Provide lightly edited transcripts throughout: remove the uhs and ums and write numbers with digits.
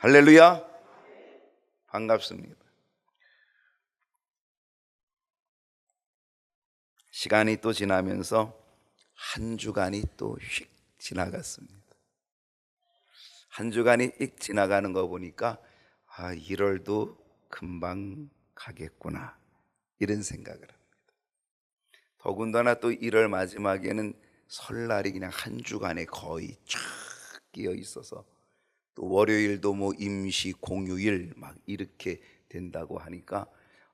할렐루야. 반갑습니다. 시간이 또 지나면서 한 주간이 또 휙 지나갔습니다. 한 주간이 휙 지나가는 거 보니까 1월도 금방 가겠구나, 이런 생각을 합니다. 더군다나 또 1월 마지막에는 설날이 그냥 한 주간에 거의 쫙 끼어 있어서, 또 월요일도 뭐 임시 공휴일 막 이렇게 된다고 하니까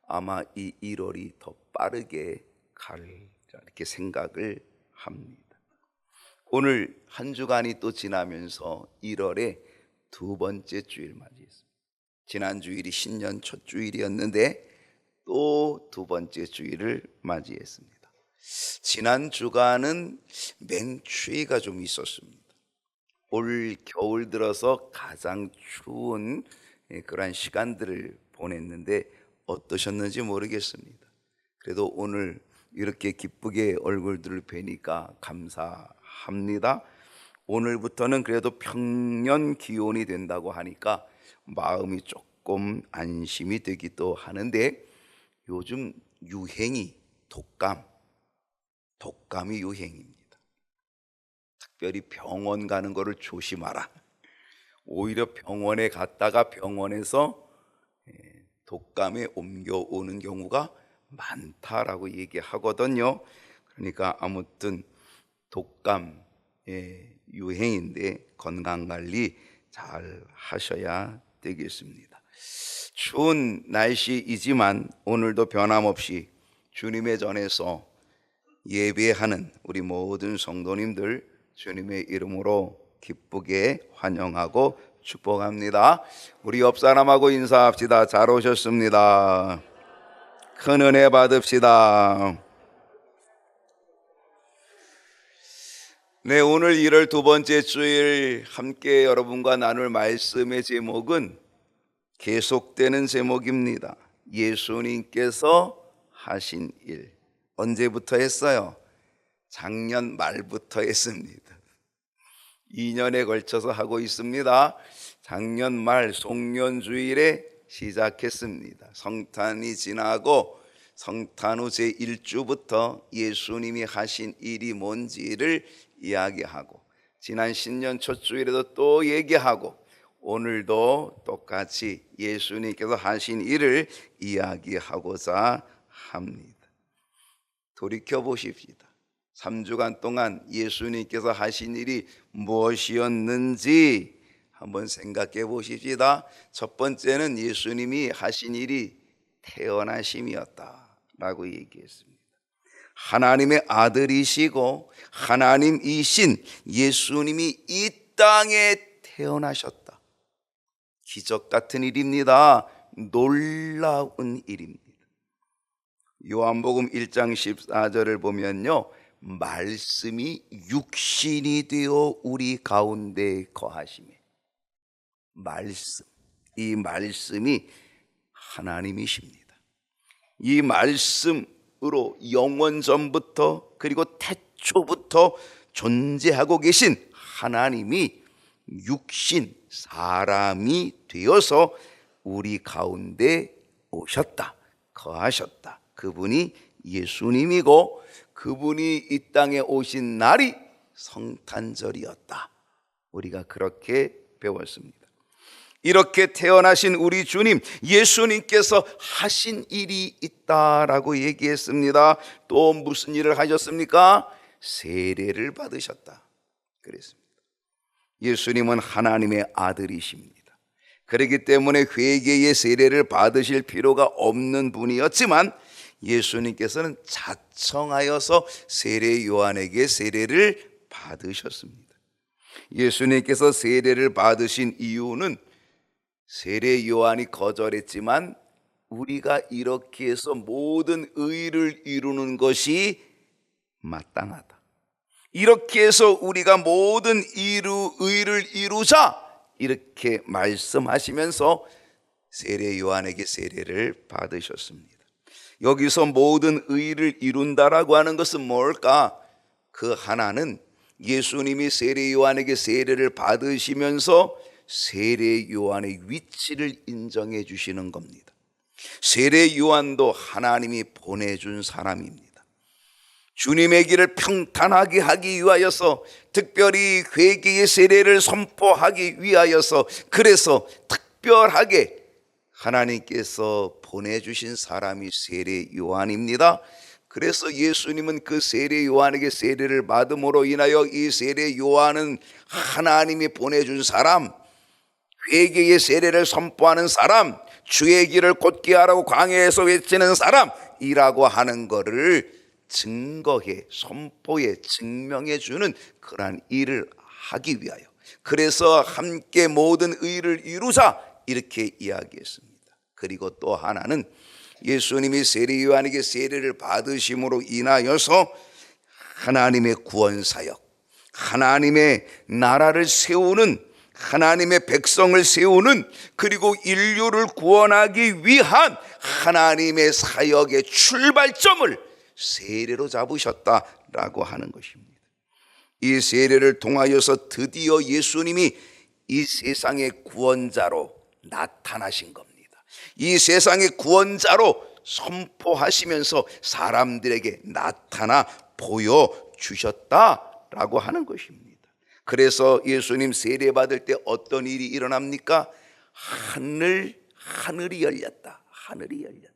아마 이 1월이 더 빠르게 갈, 이렇게 생각을 합니다. 오늘 한 주간이 또 지나면서 1월의 두 번째 주일 맞이했습니다. 지난 주일이 신년 첫 주일이었는데 또 두 번째 주일을 맞이했습니다. 지난 주간은 맹추위가 좀 있었습니다. 올 겨울 들어서 가장 추운 그런 시간들을 보냈는데 어떠셨는지 모르겠습니다. 그래도 오늘 이렇게 기쁘게 얼굴들을 뵈니까 감사합니다. 오늘부터는 그래도 평년 기온이 된다고 하니까 마음이 조금 안심이 되기도 하는데, 요즘 유행이 독감이 유행입니다. 특별히 병원 가는 거를 조심하라. 오히려 병원에 갔다가 병원에서 독감에 옮겨오는 경우가 많다라고 얘기하거든요. 그러니까 아무튼 독감 유행인데 건강관리 잘 하셔야 되겠습니다. 추운 날씨이지만 오늘도 변함없이 주님의 전에서 예배하는 우리 모든 성도님들 주님의 이름으로 기쁘게 환영하고 축복합니다. 우리 옆 사람하고 인사합시다. 잘 오셨습니다. 큰 은혜 받읍시다. 네, 오늘 1월 두 번째 주일 함께 여러분과 나눌 말씀의 제목은 계속되는 제목입니다. 예수님께서 하신 일. 언제부터 했어요? 작년 말부터 했습니다. 2년에 걸쳐서 하고 있습니다. 작년 말 송년주일에 시작했습니다. 성탄이 지나고 성탄 후 제1주부터 예수님이 하신 일이 뭔지를 이야기하고, 지난 신년 첫 주일에도 또 얘기하고, 오늘도 똑같이 예수님께서 하신 일을 이야기하고자 합니다. 돌이켜 보십시다. 3주간 동안 예수님께서 하신 일이 무엇이었는지 한번 생각해 보십시다. 첫 번째는 예수님이 하신 일이 태어나심이었다라고 얘기했습니다. 하나님의 아들이시고 하나님이신 예수님이 이 땅에 태어나셨다. 기적 같은 일입니다. 놀라운 일입니다. 요한복음 1장 14절을 보면요, 말씀이 육신이 되어 우리 가운데 거하시매. 말씀, 이 말씀이 하나님이십니다. 이 말씀으로 영원 전부터 그리고 태초부터 존재하고 계신 하나님이 육신, 사람이 되어서 우리 가운데 오셨다, 거하셨다. 그분이 예수님이고 그분이 이 땅에 오신 날이 성탄절이었다. 우리가 그렇게 배웠습니다. 이렇게 태어나신 우리 주님 예수님께서 하신 일이 있다라고 얘기했습니다. 또 무슨 일을 하셨습니까? 세례를 받으셨다 그랬습니다. 예수님은 하나님의 아들이십니다. 그렇기 때문에 회개의 세례를 받으실 필요가 없는 분이었지만 예수님께서는 자청하여서 세례 요한에게 세례를 받으셨습니다. 예수님께서 세례를 받으신 이유는 세례 요한이 거절했지만 우리가 이렇게 해서 모든 의를 이루는 것이 마땅하다. 이렇게 해서 우리가 모든 의를 이루자, 이렇게 말씀하시면서 세례 요한에게 세례를 받으셨습니다. 여기서 모든 의를 이룬다라고 하는 것은 뭘까? 그 하나는 예수님이 세례 요한에게 세례를 받으시면서 세례 요한의 위치를 인정해 주시는 겁니다. 세례 요한도 하나님이 보내준 사람입니다. 주님의 길을 평탄하게 하기 위하여서, 특별히 회개의 세례를 선포하기 위하여서, 그래서 특별하게 하나님께서 보내주신 사람이 세례 요한입니다. 그래서 예수님은 그 세례 요한에게 세례를 받음으로 인하여 이 세례 요한은 하나님이 보내준 사람, 회개의 세례를 선포하는 사람, 주의 길을 곧게 하라고 광야에서 외치는 사람이라고 하는 것을 증거해, 선포해, 증명해 주는 그러한 일을 하기 위하여, 그래서 함께 모든 의를 이루자 이렇게 이야기했습니다. 그리고 또 하나는 예수님이 세례 요한에게 세례를 받으심으로 인하여서 하나님의 구원 사역, 하나님의 나라를 세우는, 하나님의 백성을 세우는, 그리고 인류를 구원하기 위한 하나님의 사역의 출발점을 세례로 잡으셨다라고 하는 것입니다. 이 세례를 통하여서 드디어 예수님이 이 세상의 구원자로 나타나신 겁니다. 이 세상의 구원자로 선포하시면서 사람들에게 나타나 보여주셨다라고 하는 것입니다. 그래서 예수님 세례 받을 때 어떤 일이 일어납니까? 하늘이 열렸다. 하늘이 열렸다.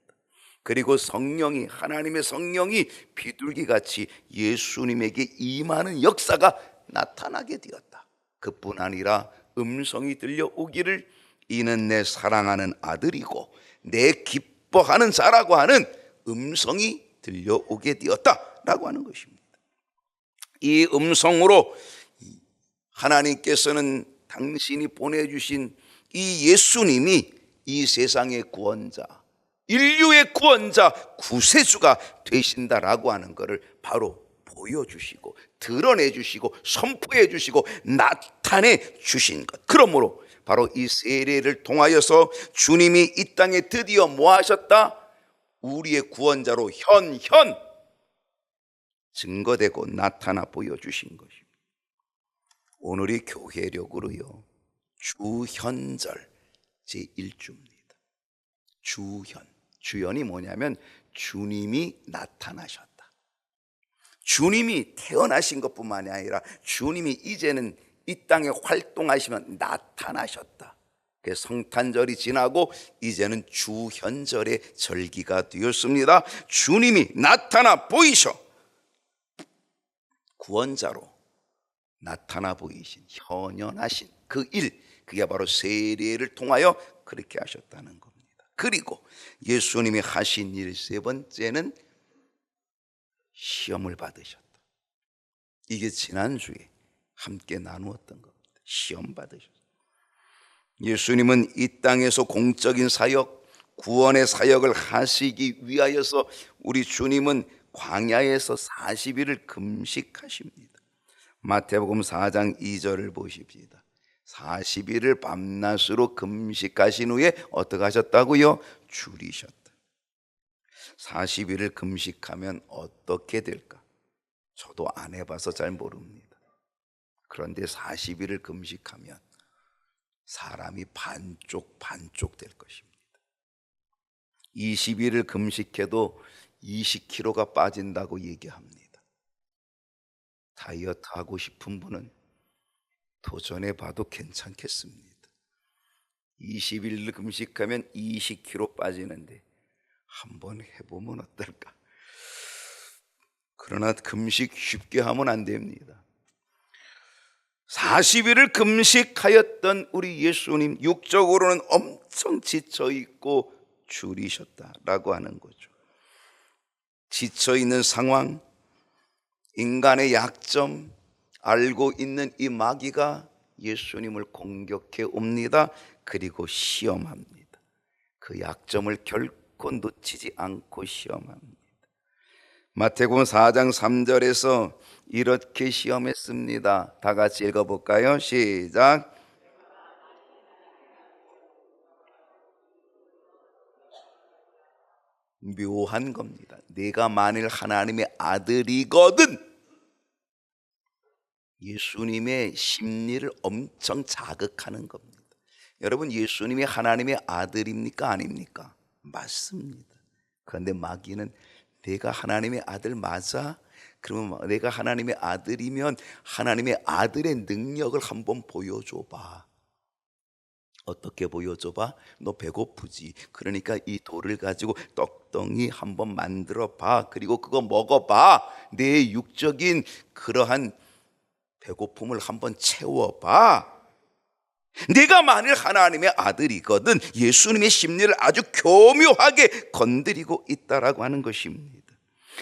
그리고 성령이, 하나님의 성령이 비둘기같이 예수님에게 임하는 역사가 나타나게 되었다. 그뿐 아니라 음성이 들려오기를, 이는 내 사랑하는 아들이고 내 기뻐하는 자라고 하는 음성이 들려오게 되었다라고 하는 것입니다. 이 음성으로 하나님께서는 당신이 보내주신 이 예수님이 이 세상의 구원자, 인류의 구원자, 구세주가 되신다라고 하는 것을 바로 보여주시고 드러내 주시고 선포해 주시고 나타내 주신 것. 그러므로 바로 이 세례를 통하여서 주님이 이 땅에 드디어 뭐 하셨다? 우리의 구원자로 현현 증거되고 나타나 보여주신 것입니다. 오늘이 교회력으로요, 주현절 제1주입니다. 주현이 뭐냐면 주님이 나타나셨다. 주님이 태어나신 것뿐만이 아니라 주님이 이제는 이 땅에 활동하시면 나타나셨다. 성탄절이 지나고 이제는 주현절의 절기가 되었습니다. 주님이 나타나 보이셔 구원자로 나타나 보이신, 현현하신 그 일, 그게 바로 세례를 통하여 그렇게 하셨다는 겁니다. 그리고 예수님이 하신 일 세 번째는 시험을 받으셨다. 이게 지난주에 함께 나누었던 겁니다. 시험 받으셨다. 예수님은 이 땅에서 공적인 사역, 구원의 사역을 하시기 위하여서 우리 주님은 광야에서 40일을 금식하십니다. 마태복음 4장 2절을 보십시다. 40일을 밤낮으로 금식하신 후에 어떻게 하셨다고요? 줄이셨다. 40일을 금식하면 어떻게 될까? 저도 안 해봐서 잘 모릅니다. 그런데 40일을 금식하면 사람이 반쪽 될 것입니다. 20일을 금식해도 20kg가 빠진다고 얘기합니다. 다이어트 하고 싶은 분은 도전해 봐도 괜찮겠습니다. 20일을 금식하면 20kg 빠지는데 한번 해보면 어떨까? 그러나 금식 쉽게 하면 안 됩니다. 40일을 금식하였던 우리 예수님, 육적으로는 엄청 지쳐있고 줄이셨다라고 하는 거죠. 지쳐있는 상황, 인간의 약점 알고 있는 이 마귀가 예수님을 공격해 옵니다. 그리고 시험합니다. 그 약점을 결코 놓치지 않고 시험합니다. 마태복음 4장 3절에서 이렇게 시험했습니다. 다 같이 읽어볼까요? 시작. 묘한 겁니다. 내가 만일 하나님의 아들이거든, 예수님의 심리를 엄청 자극하는 겁니다. 여러분, 예수님이 하나님의 아들입니까 아닙니까? 맞습니다. 그런데 마귀는 내가 하나님의 아들 맞아? 그러면 내가 하나님의 아들이면 하나님의 아들의 능력을 한번 보여줘봐. 어떻게 보여줘봐? 너 배고프지? 그러니까 이 돌을 가지고 떡덩이 한번 만들어 봐. 그리고 그거 먹어봐. 내 육적인 그러한 배고픔을 한번 채워봐. 내가 만일 하나님의 아들이거든 예수님의 심리를 아주 교묘하게 건드리고 있다라고 하는 것입니다.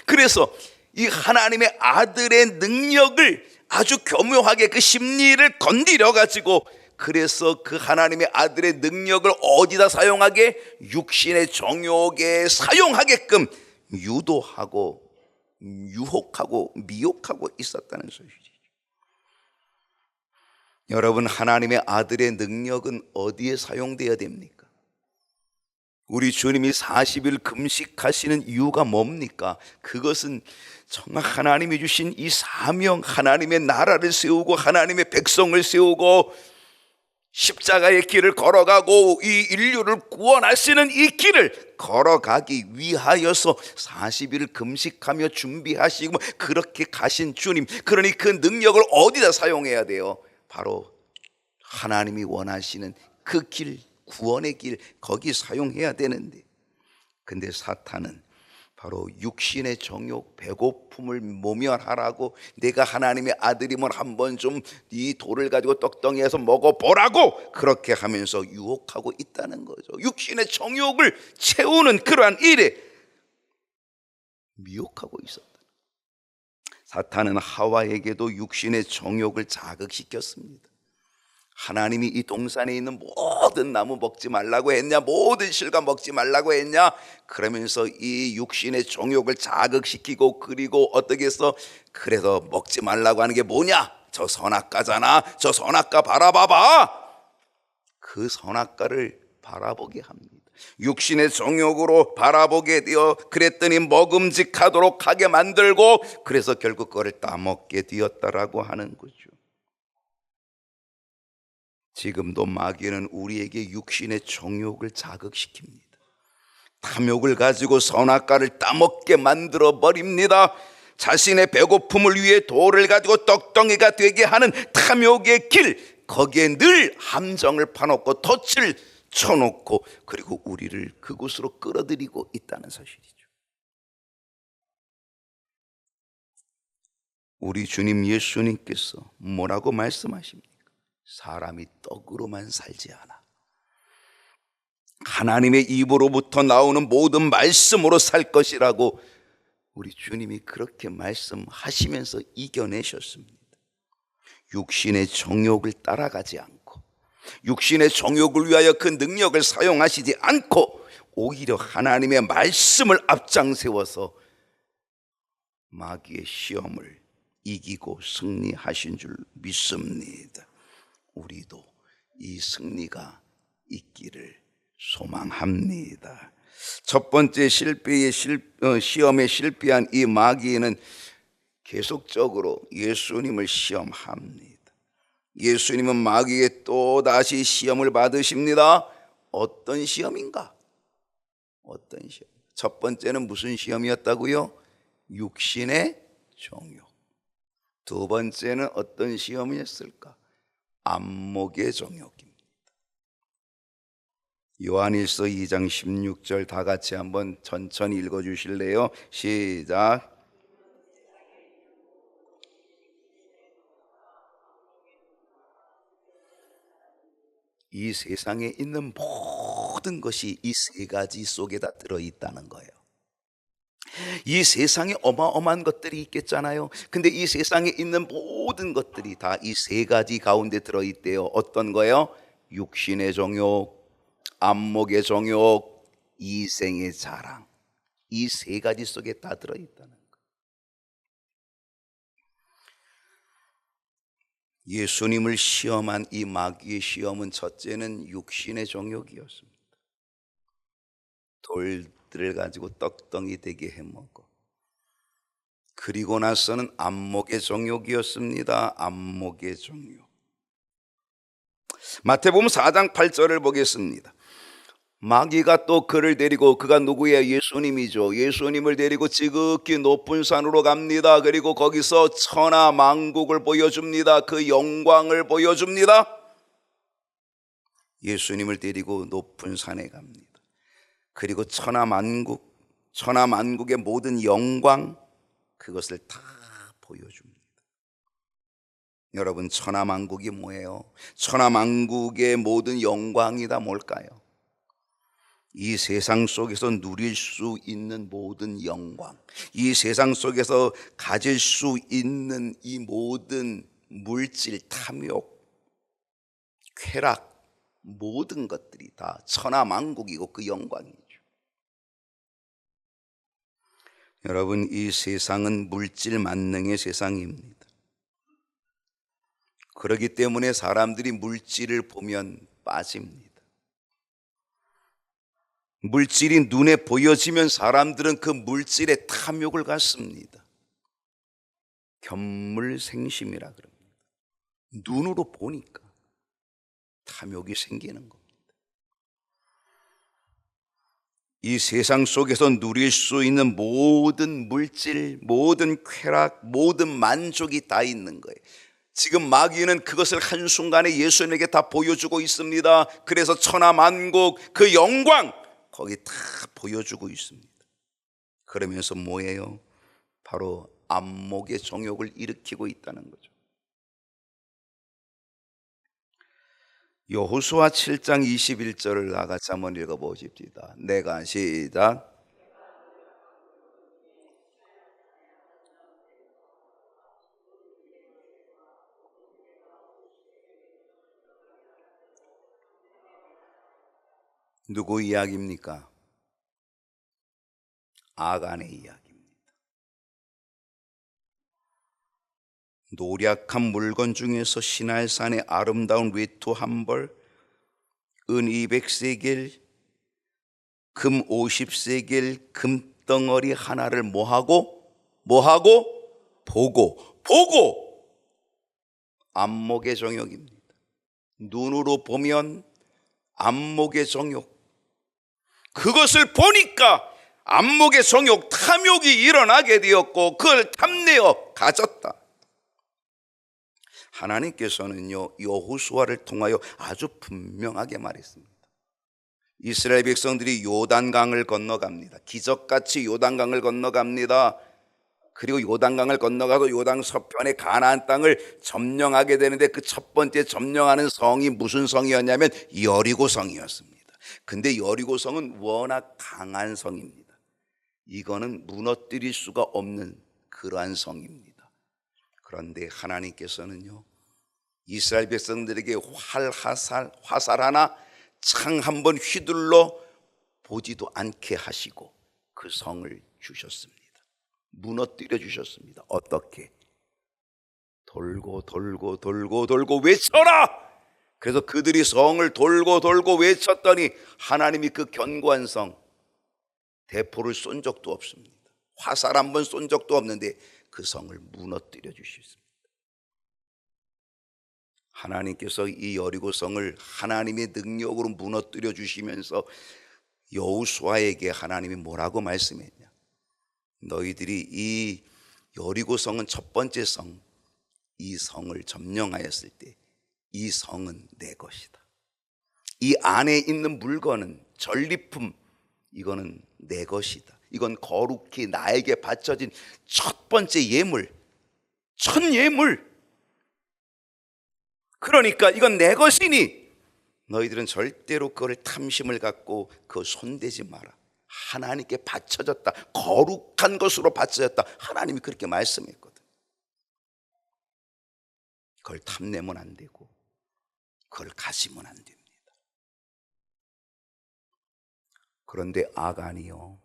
그래서 이 하나님의 아들의 능력을 아주 교묘하게 그 심리를 건드려 가지고, 그래서 그 하나님의 아들의 능력을 어디다 사용하게? 육신의 정욕에 사용하게끔 유도하고 유혹하고 미혹하고 있었다는 소리죠. 여러분, 하나님의 아들의 능력은 어디에 사용되어야 됩니까? 우리 주님이 40일 금식하시는 이유가 뭡니까? 그것은 정말 하나님이 주신 이 사명, 하나님의 나라를 세우고 하나님의 백성을 세우고 십자가의 길을 걸어가고 이 인류를 구원하시는 이 길을 걸어가기 위하여서 40일 금식하며 준비하시고 그렇게 가신 주님, 그러니 그 능력을 어디다 사용해야 돼요? 바로 하나님이 원하시는 그 길, 구원의 길, 거기 사용해야 되는데, 근데 사탄은 바로 육신의 정욕, 배고픔을 모면하라고, 내가 하나님의 아들이면 한번 좀 이 돌을 가지고 떡덩이에서 먹어보라고 그렇게 하면서 유혹하고 있다는 거죠. 육신의 정욕을 채우는 그러한 일에 미혹하고 있었다. 사탄은 하와에게도 육신의 정욕을 자극시켰습니다. 하나님이 이 동산에 있는 모든 나무 먹지 말라고 했냐, 모든 실과 먹지 말라고 했냐, 그러면서 이 육신의 정욕을 자극시키고, 그리고 어떻게 해서 그래서 먹지 말라고 하는 게 뭐냐, 저 선악과잖아, 저 선악과 바라봐봐. 그 선악과를 바라보게 합니다. 육신의 정욕으로 바라보게 되어 그랬더니 먹음직하도록 하게 만들고, 그래서 결국 그걸 따먹게 되었다라고 하는 거죠. 지금도 마귀는 우리에게 육신의 정욕을 자극시킵니다. 탐욕을 가지고 선악과를 따먹게 만들어 버립니다. 자신의 배고픔을 위해 돌을 가지고 떡덩이가 되게 하는 탐욕의 길, 거기에 늘 함정을 파놓고 덫을 쳐놓고, 그리고 우리를 그곳으로 끌어들이고 있다는 사실이죠. 우리 주님 예수님께서 뭐라고 말씀하십니까? 사람이 떡으로만 살지 않아, 하나님의 입으로부터 나오는 모든 말씀으로 살 것이라고 우리 주님이 그렇게 말씀하시면서 이겨내셨습니다. 육신의 정욕을 따라가지 않고, 육신의 정욕을 위하여 그 능력을 사용하시지 않고, 오히려 하나님의 말씀을 앞장세워서 마귀의 시험을 이기고 승리하신 줄 믿습니다. 우리도 이 승리가 있기를 소망합니다. 첫 번째 시험에 실패한 이 마귀는 계속적으로 예수님을 시험합니다. 예수님은 마귀에게 또 다시 시험을 받으십니다. 어떤 시험인가? 어떤 시험? 첫 번째는 무슨 시험이었다고요? 육신의 정욕. 두 번째는 어떤 시험이었을까? 안목의 정욕입니다. 요한일서 2장 16절 다 같이 한번 천천히 읽어주실래요? 시작. 이 세상에 있는 모든 것이 이 세 가지 속에다 들어있다는 거예요. 이 세상에 어마어마한 것들이 있겠잖아요. 근데 이 세상에 있는 모든 것들이 다 이 세 가지 가운데 들어있대요. 어떤 거요? 육신의 정욕, 안목의 정욕, 이생의 자랑. 이 세 가지 속에 다 들어있다는 거예요. 예수님을 시험한 이 마귀의 시험은 첫째는 육신의 정욕이었습니다. 돌들을 가지고 떡덩이 되게 해먹어. 그리고 나서는 안목의 정욕이었습니다. 안목의 정욕. 마태복음 4장 8절을 보겠습니다. 마귀가 또 그를 데리고, 그가 누구예요? 예수님이죠. 예수님을 데리고 지극히 높은 산으로 갑니다. 그리고 거기서 천하만국을 보여줍니다. 그 영광을 보여줍니다. 예수님을 데리고 높은 산에 갑니다. 그리고 천하만국의 모든 영광, 그것을 다 보여줍니다. 여러분, 천하만국이 뭐예요? 천하만국의 모든 영광이 다 뭘까요? 이 세상 속에서 누릴 수 있는 모든 영광, 이 세상 속에서 가질 수 있는 이 모든 물질, 탐욕, 쾌락, 모든 것들이 다 천하만국이고 그 영광이죠. 여러분, 이 세상은 물질 만능의 세상입니다. 그렇기 때문에 사람들이 물질을 보면 빠집니다. 물질이 눈에 보여지면 사람들은 그 물질에 탐욕을 갖습니다. 견물생심이라 그럽니다. 눈으로 보니까 탐욕이 생기는 겁니다. 이 세상 속에서 누릴 수 있는 모든 물질, 모든 쾌락, 모든 만족이 다 있는 거예요. 지금 마귀는 그것을 한순간에 예수님에게 다 보여주고 있습니다. 그래서 천하만국, 그 영광, 거기 다 보여주고 있습니다. 그러면서 뭐예요? 바로 안목의 정욕을 일으키고 있다는 거죠. 여호수아 7장 21절을 나같이 한번 읽어보십시다. 내가 시작. 누구 이야기입니까? 아간의 이야기입니다. 노략한 물건 중에서 시날산의 아름다운 외투 한 벌, 은 200세겔, 금 50세겔, 금덩어리 하나를 뭐하고 보고 안목의 정욕입니다. 눈으로 보면 안목의 정욕, 그것을 보니까 안목의 정욕, 탐욕이 일어나게 되었고 그걸 탐내어 가졌다. 하나님께서는요, 여호수아를 통하여 아주 분명하게 말했습니다. 이스라엘 백성들이 요단강을 건너갑니다. 기적같이 요단강을 건너갑니다. 그리고 요단강을 건너가서 요단 서편의 가나안 땅을 점령하게 되는데 그 첫 번째 점령하는 성이 무슨 성이었냐면 여리고 성이었습니다. 근데 여리고 성은 워낙 강한 성입니다. 이거는 무너뜨릴 수가 없는 그러한 성입니다. 그런데 하나님께서는요, 이스라엘 백성들에게 화살 하나, 창 한 번 휘둘러 보지도 않게 하시고 그 성을 주셨습니다. 무너뜨려 주셨습니다. 어떻게? 돌고 외쳐라! 그래서 그들이 성을 돌고 외쳤더니 하나님이 그 견고한 성, 대포를 쏜 적도 없습니다. 화살 한 번 쏜 적도 없는데 그 성을 무너뜨려 주셨습니다. 하나님께서 이 여리고 성을 하나님의 능력으로 무너뜨려 주시면서 여호수아에게 하나님이 뭐라고 말씀했냐? 너희들이 이 여리고 성은 첫 번째 성, 이 성을 점령하였을 때 이 성은 내 것이다. 이 안에 있는 물건은 전리품, 이거는 내 것이다. 이건 거룩히 나에게 바쳐진 첫 번째 예물, 첫 예물. 그러니까 이건 내 것이니 너희들은 절대로 그걸 탐심을 갖고 그거 손대지 마라. 하나님께 바쳐졌다, 거룩한 것으로 바쳐졌다. 하나님이 그렇게 말씀했거든. 그걸 탐내면 안 되고 그걸 가지면 안 됩니다. 그런데 아간이요,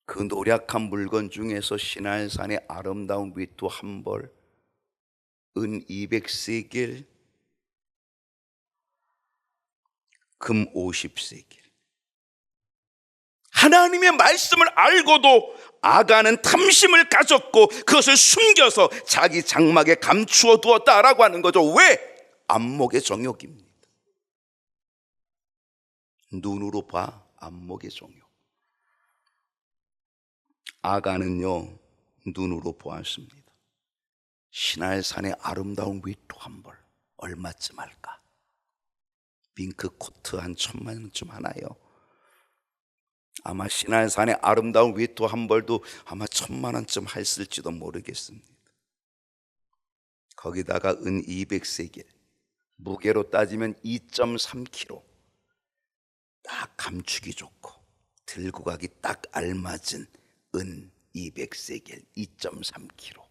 그 노략한 물건 중에서 시날산의 아름다운 외투 한 벌, 은 200세겔, 금 50세겔, 하나님의 말씀을 알고도 아간은 탐심을 가졌고 그것을 숨겨서 자기 장막에 감추어 두었다라고 하는 거죠. 왜? 안목의 정욕입니다. 눈으로 봐, 안목의 정욕. 아간은요, 눈으로 보았습니다. 시날산의 아름다운 위토 한 벌 얼마쯤 할까? 밍크 코트 한 1,000만 원쯤 하나요? 아마 시날산의 아름다운 위토 한 벌도 아마 1,000만 원쯤 했을지도 모르겠습니다. 거기다가 은 200세겔, 무게로 따지면 2.3kg, 딱 감추기 좋고 들고 가기 딱 알맞은 은 200세겔, 2.3kg.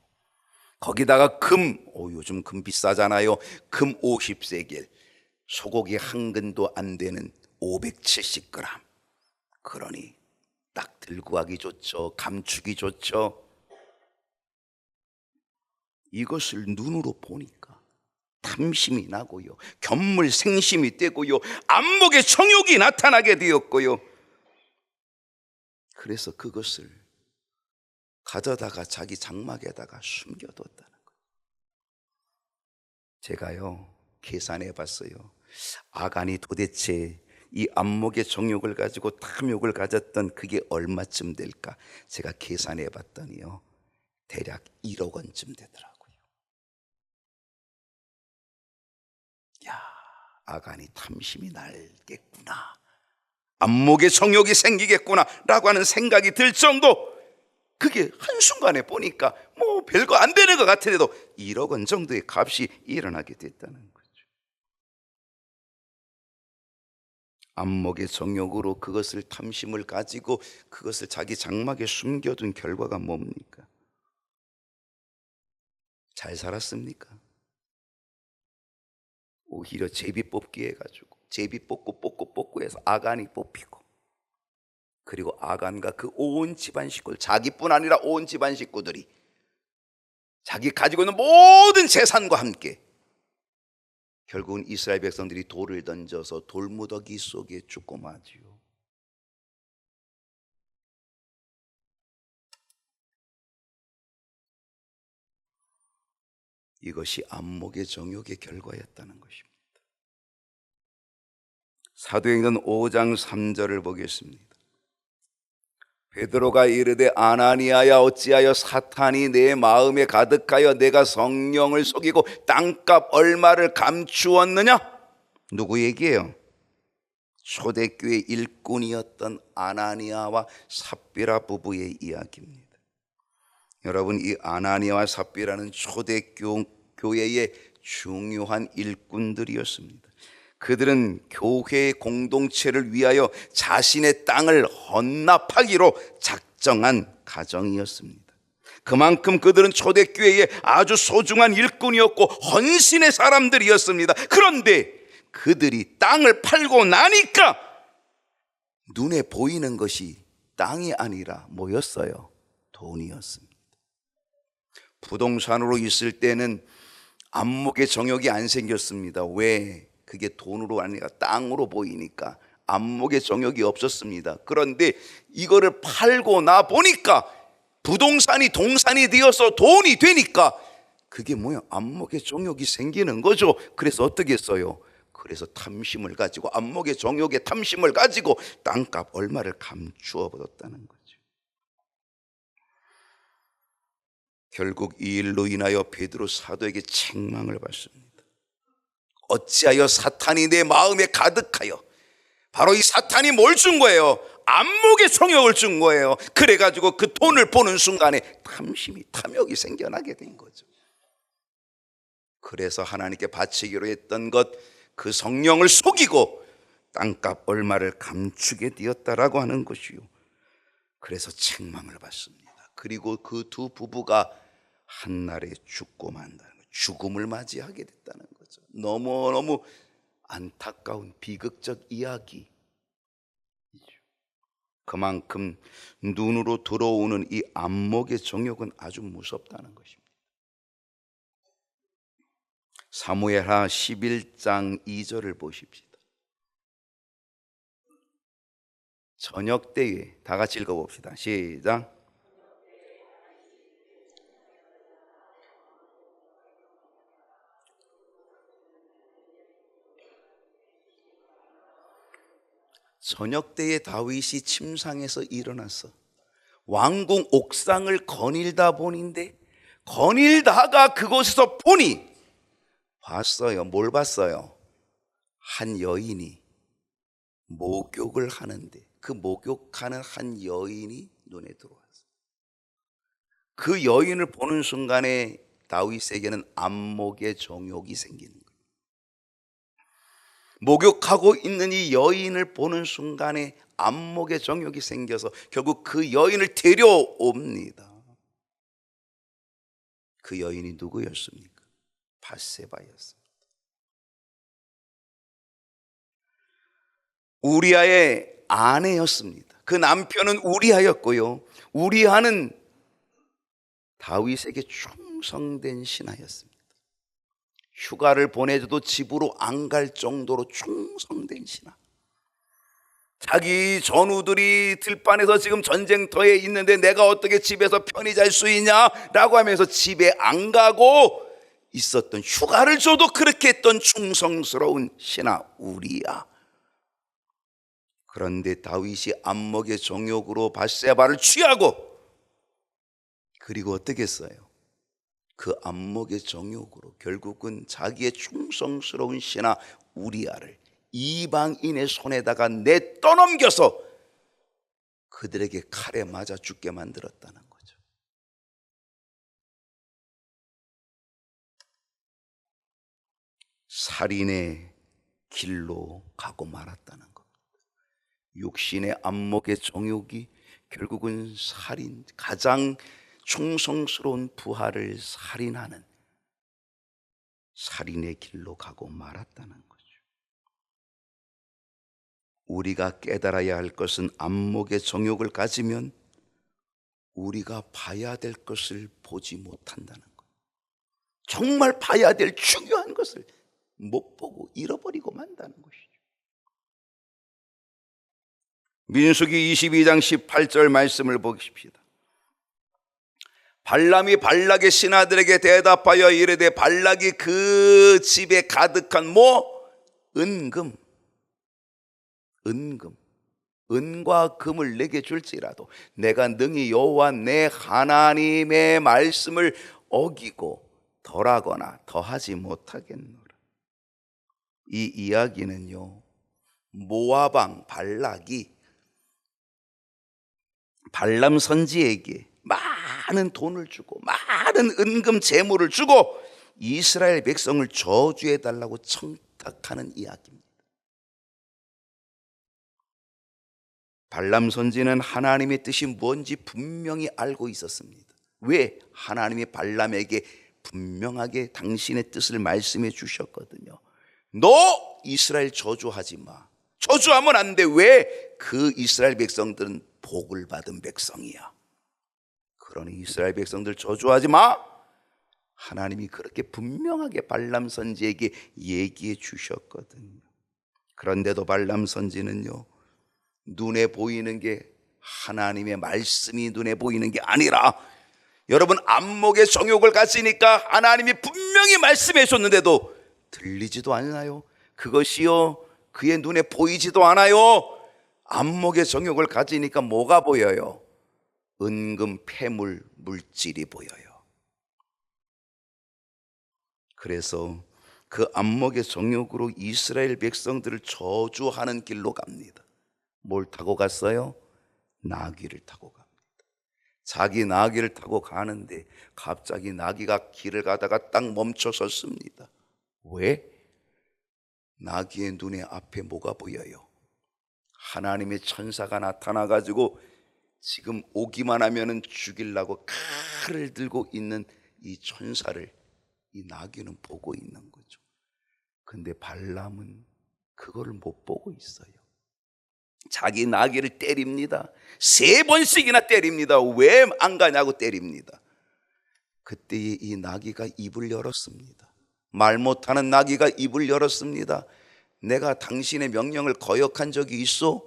거기다가 금, 요즘 금 비싸잖아요. 금 50세겔, 소고기 한 근도 안 되는 570g. 그러니 딱 들고 가기 좋죠. 감추기 좋죠. 이것을 눈으로 보니까 탐심이 나고요, 견물생심이 되고요, 안목의 정욕이 나타나게 되었고요. 그래서 그것을 가져다가 자기 장막에다가 숨겨뒀다는 거예요. 제가요, 계산해 봤어요. 아간이 도대체 이 안목의 정욕을 가지고 탐욕을 가졌던 그게 얼마쯤 될까? 제가 계산해 봤더니요, 대략 1억 원쯤 되더라고요. 야, 아간이 탐심이 날겠구나, 안목의 정욕이 생기겠구나 라고 하는 생각이 들 정도. 그게 한순간에 보니까 뭐 별거 안 되는 것 같은데도 1억 원 정도의 값이 일어나게 됐다는 거죠. 안목의 정욕으로 그것을, 탐심을 가지고 그것을 자기 장막에 숨겨둔 결과가 뭡니까? 잘 살았습니까? 오히려 제비 뽑기 해가지고 제비 뽑고 해서 아간이 뽑히고, 그리고 아간과 그 온 집안 식구들, 자기뿐 아니라 온 집안 식구들이 자기 가지고 있는 모든 재산과 함께 결국은 이스라엘 백성들이 돌을 던져서 돌무더기 속에 죽고 마지요. 이것이 안목의 정욕의 결과였다는 것입니다. 사도행전 5장 3절을 보겠습니다. 베드로가 이르되 아나니아야, 어찌하여 사탄이 내 마음에 가득하여 내가 성령을 속이고 땅값 얼마를 감추었느냐? 누구 얘기예요? 초대교회 일꾼이었던 아나니아와 삽비라 부부의 이야기입니다. 여러분, 이 아나니아와 삽비라는 초대교회의 중요한 일꾼들이었습니다. 그들은 교회 공동체를 위하여 자신의 땅을 헌납하기로 작정한 가정이었습니다. 그만큼 그들은 초대교회의 아주 소중한 일꾼이었고 헌신의 사람들이었습니다. 그런데 그들이 땅을 팔고 나니까 눈에 보이는 것이 땅이 아니라 뭐였어요? 돈이었습니다. 부동산으로 있을 때는 안목의 정욕이 안 생겼습니다. 왜? 그게 돈으로 아니라 땅으로 보이니까 안목의 정욕이 없었습니다. 그런데 이거를 팔고 나 보니까 부동산이 동산이 되어서 돈이 되니까 그게 뭐야? 안목의 정욕이 생기는 거죠. 그래서 어떻게 했어요? 그래서 탐심을 가지고, 안목의 정욕의 탐심을 가지고 땅값 얼마를 감추어 버렸다는 거죠. 결국 이 일로 인하여 베드로 사도에게 책망을 받습니다. 어찌하여 사탄이 내 마음에 가득하여. 바로 이 사탄이 뭘 준 거예요? 안목의 정욕을 준 거예요. 그래가지고 그 돈을 보는 순간에 탐심이, 탐욕이 생겨나게 된 거죠. 그래서 하나님께 바치기로 했던 것, 그 성령을 속이고 땅값 얼마를 감추게 되었다라고 하는 것이요. 그래서 책망을 받습니다. 그리고 그 두 부부가 한날에 죽고 만다는 거예요. 죽음을 맞이하게 됐다는 거죠. 너무너무 안타까운 비극적 이야기. 그만큼 눈으로 들어오는 이 안목의 정욕은 아주 무섭다는 것입니다. 사무엘하 11장 2절을 보십시다. 저녁 때에 다 같이 읽어봅시다. 시작. 저녁 때에 다윗이 침상에서 일어나서 왕궁 옥상을 거닐다 보는데, 거닐다가 그곳에서 보니, 봤어요. 뭘 봤어요? 한 여인이 목욕을 하는데, 그 목욕하는 한 여인이 눈에 들어왔어요. 그 여인을 보는 순간에 다윗에게는 안목의 정욕이 생기는 거예요. 목욕하고 있는 이 여인을 보는 순간에 안목의 정욕이 생겨서 결국 그 여인을 데려옵니다. 그 여인이 누구였습니까? 밧세바였습니다. 우리아의 아내였습니다. 그 남편은 우리아였고요, 우리아는 다윗에게 충성된 신하였습니다. 휴가를 보내줘도 집으로 안 갈 정도로 충성된 신하. 자기 전우들이 들판에서 지금 전쟁터에 있는데 내가 어떻게 집에서 편히 잘 수 있냐라고 하면서 집에 안 가고 있었던, 휴가를 줘도 그렇게 했던 충성스러운 신하 우리야. 그런데 다윗이 안목의 정욕으로 밧세바를 취하고, 그리고 어떻게 했어요? 그 안목의 정욕으로 결국은 자기의 충성스러운 신하 우리아를 이방인의 손에다가 내떠넘겨서 그들에게 칼에 맞아 죽게 만들었다는 거죠. 살인의 길로 가고 말았다는 겁니다. 육신의 안목의 정욕이 결국은 살인, 가장 충성스러운 부하를 살인하는 살인의 길로 가고 말았다는 거죠. 우리가 깨달아야 할 것은, 안목의 정욕을 가지면 우리가 봐야 될 것을 보지 못한다는 거예요. 정말 봐야 될 중요한 것을 못 보고 잃어버리고 만다는 것이죠. 민수기 22장 18절 말씀을 보십시다. 발람이 발락의 신하들에게 대답하여 이르되, 발락이 그 집에 가득한 은금, 은과 금을 내게 줄지라도 내가 능히 여호와 내 하나님의 말씀을 어기고 덜하거나 더하지 못하겠노라. 이 이야기는요, 모압 왕 발락이 발람 선지에게 많은 돈을 주고 많은 은금 재물을 주고 이스라엘 백성을 저주해 달라고 청탁하는 이야기입니다. 발람 선지는 하나님의 뜻이 뭔지 분명히 알고 있었습니다. 왜? 하나님이 발람에게 분명하게 당신의 뜻을 말씀해 주셨거든요. 너 이스라엘 저주하지 마. 저주하면 안 돼. 왜? 그 이스라엘 백성들은 복을 받은 백성이야. 그러니 이스라엘 백성들 저주하지 마. 하나님이 그렇게 분명하게 발람 선지에게 얘기해 주셨거든요. 그런데도 발람 선지는요, 눈에 보이는 게 하나님의 말씀이 눈에 보이는 게 아니라, 여러분, 안목의 정욕을 가지니까 하나님이 분명히 말씀해 줬는데도 들리지도 않나요? 그것이요, 그의 눈에 보이지도 않아요. 안목의 정욕을 가지니까 뭐가 보여요? 은금, 폐물, 물질이 보여요. 그래서 그 안목의 정욕으로 이스라엘 백성들을 저주하는 길로 갑니다. 뭘 타고 갔어요? 나귀를 타고 갑니다. 자기 나귀를 타고 가는데 갑자기 나귀가 길을 가다가 딱 멈춰 섰습니다. 왜? 나귀의 눈에 앞에 뭐가 보여요? 하나님의 천사가 나타나가지고 지금 오기만 하면은 죽이려고 칼을 들고 있는 이 천사를 이 나귀는 보고 있는 거죠. 근데 발람은 그거를 못 보고 있어요. 자기 나귀를 때립니다. 3번씩이나 때립니다. 왜 안 가냐고 때립니다. 그때에 이 나귀가 입을 열었습니다. 말 못하는 나귀가 입을 열었습니다. 내가 당신의 명령을 거역한 적이 있어?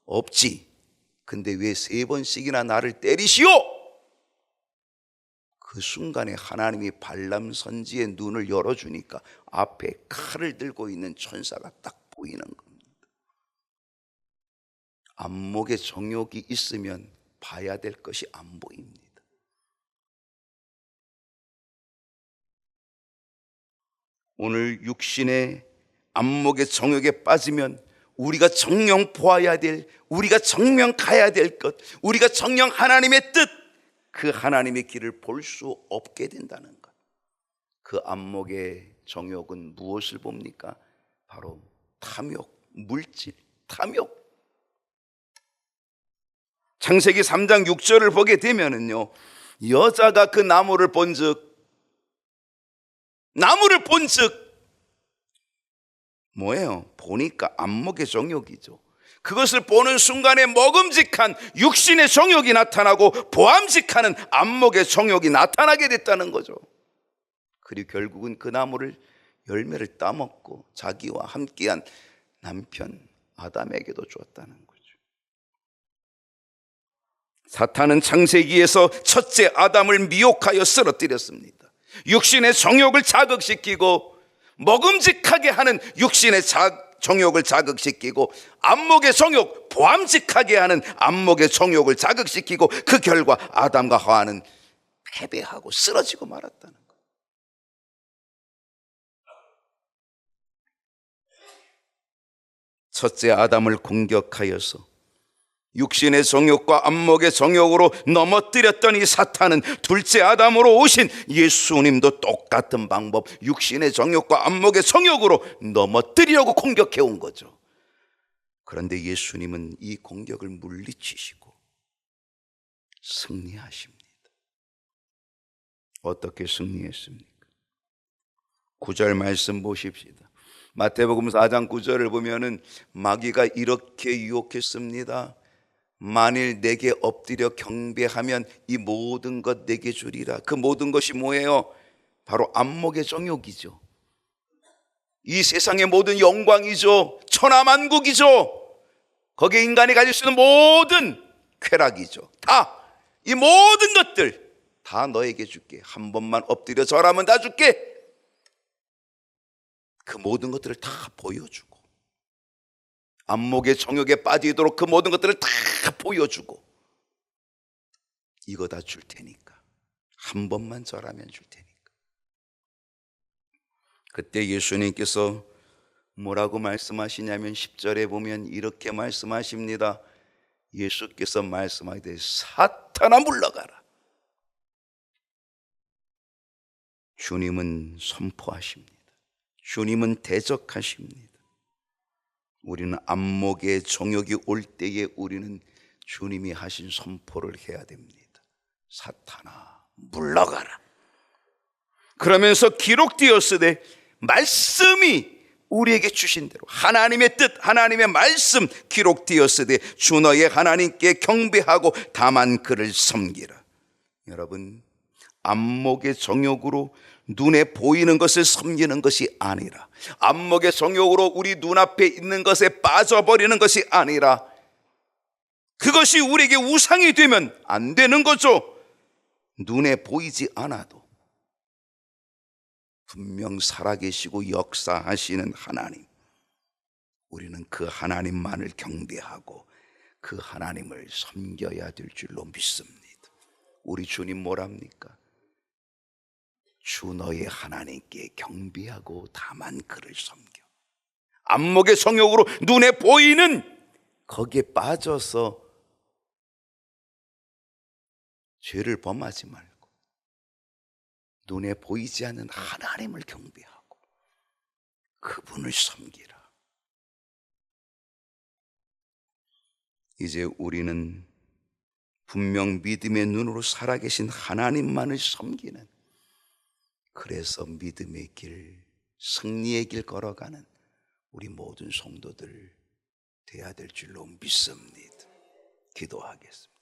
없지. 근데 왜 3번씩이나 나를 때리시오? 그 순간에 하나님이 발람 선지의 눈을 열어주니까 앞에 칼을 들고 있는 천사가 딱 보이는 겁니다. 안목에 정욕이 있으면 봐야 될 것이 안 보입니다. 오늘 육신의 안목의 정욕에 빠지면 우리가 정령 보아야 될, 우리가 정령 가야 될 것, 우리가 정령 하나님의 뜻, 그 하나님의 길을 볼 수 없게 된다는 것. 그 안목의 정욕은 무엇을 봅니까? 바로 탐욕, 물질, 탐욕. 창세기 3장 6절을 보게 되면은요, 여자가 그 나무를 본즉 뭐예요? 보니까 안목의 정욕이죠. 그것을 보는 순간에 먹음직한 육신의 정욕이 나타나고 보암직하는 안목의 정욕이 나타나게 됐다는 거죠. 그리고 결국은 그 나무를 열매를 따먹고 자기와 함께한 남편 아담에게도 주었다는 거죠. 사탄은 창세기에서 첫째 아담을 미혹하여 쓰러뜨렸습니다. 육신의 정욕을 자극시키고 먹음직하게 하는 육신의 정욕을 자극시키고 안목의 정욕, 보암직하게 하는 안목의 정욕을 자극시키고 그 결과 아담과 하와는 패배하고 쓰러지고 말았다는 거예요. 첫째 아담을 공격하여서 육신의 정욕과 안목의 정욕으로 넘어뜨렸던 이 사탄은 둘째 아담으로 오신 예수님도 똑같은 방법, 육신의 정욕과 안목의 정욕으로 넘어뜨리려고 공격해 온 거죠. 그런데 예수님은 이 공격을 물리치시고 승리하십니다. 어떻게 승리했습니까? 9절 말씀 보십시다. 마태복음 4장 9절을 보면은 마귀가 이렇게 유혹했습니다. 만일 내게 엎드려 경배하면 이 모든 것 내게 주리라. 그 모든 것이 뭐예요? 바로 안목의 정욕이죠. 이 세상의 모든 영광이죠. 천하만국이죠. 거기에 인간이 가질 수 있는 모든 쾌락이죠. 다 이 모든 것들 다 너에게 줄게. 한 번만 엎드려 절하면 다 줄게. 그 모든 것들을 다 보여주고 안목의 정욕에 빠지도록 그 모든 것들을 다 보여주고 이거 다 줄 테니까 한 번만 절하면 줄 테니까. 그때 예수님께서 뭐라고 말씀하시냐면 10절에 보면 이렇게 말씀하십니다. 예수께서 말씀하시되 사탄아 물러가라. 주님은 선포하십니다. 주님은 대적하십니다. 우리는 안목의 정욕이 올 때에 우리는 주님이 하신 선포를 해야 됩니다. 사탄아 물러가라. 그러면서 기록되었으되 말씀이 우리에게 주신 대로 하나님의 뜻, 하나님의 말씀 기록되었으되 주 너의 하나님께 경배하고 다만 그를 섬기라. 여러분, 안목의 정욕으로 눈에 보이는 것을 섬기는 것이 아니라, 안목의 정욕으로 우리 눈앞에 있는 것에 빠져버리는 것이 아니라, 그것이 우리에게 우상이 되면 안 되는 거죠. 눈에 보이지 않아도 분명 살아계시고 역사하시는 하나님, 우리는 그 하나님만을 경배하고 그 하나님을 섬겨야 될 줄로 믿습니다. 우리 주님 뭐랍니까? 주 너의 하나님께 경배하고 다만 그를 섬겨. 안목의 정욕으로 눈에 보이는 거기에 빠져서 죄를 범하지 말고 눈에 보이지 않는 하나님을 경배하고 그분을 섬기라. 이제 우리는 분명 믿음의 눈으로 살아계신 하나님만을 섬기는, 그래서 믿음의 길, 승리의 길 걸어가는 우리 모든 성도들 돼야 될 줄로 믿습니다. 기도하겠습니다.